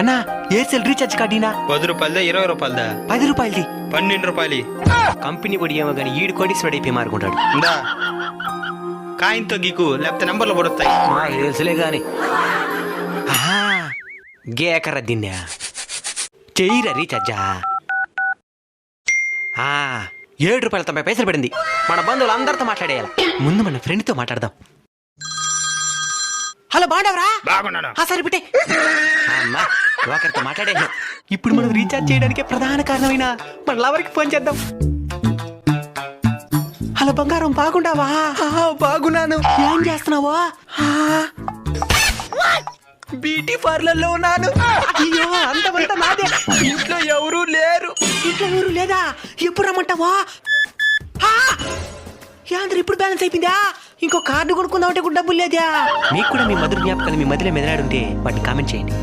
అన్నా Aircel recharge కార్డీనా 10 రూపాయలదా 20 రూపాయలదా 10 రూపాయలది 12 రూపాయలు company పొడి ఏమో కానీ ఈడు కోటీశ్వరుడు అయిపోయి మారుకుంటాడు ఇందా కాయంతో గీకు లేకపోతే నంబర్లు పడొస్తాయి మాకు తెలుసులే గాని గేకర దిన్నా చెయ్యిరా రీఛార్జా 7.90 పడింది. మన బంధువులు అందరితో మాట్లాడేయాలి. ముందు మన ఫ్రెండ్తో మాట్లాడదాం. హలో బాండవరా? బాగున్నాను. సరే బిట్టే అమ్మా ఒకరితో మాట్లాడేను. ఇప్పుడు మనం రీఛార్జ్ చేయడానికి ప్రధాన కారణమైన మన లవర్కి ఫోన్ చేద్దాం. హలో బంగారం బాగుండావా? బాగున్నాను. ఏం చేస్తున్నావా? బ్యూటీ పార్లర్ లో ఉన్నాను. అయ్యో అంతమంతా నాదే. ఇంట్లో ఎవరూ లేరు. ఇంట్లో ఎవరు లేదా? ఎప్పుడు రమ్మంటావా? యాంద్ర ఇప్పుడు బ్యాలెన్స్ అయిపోయిందా? ఇంకో కార్డు కొనుక్కుందామంటే కూడా డబ్బులు లేదా? మీకు కూడా మీ మధుర జ్ఞాపకాలు మీ మధ్యలో మెదలాడుంటే వాటిని కామెంట్ చేయండి.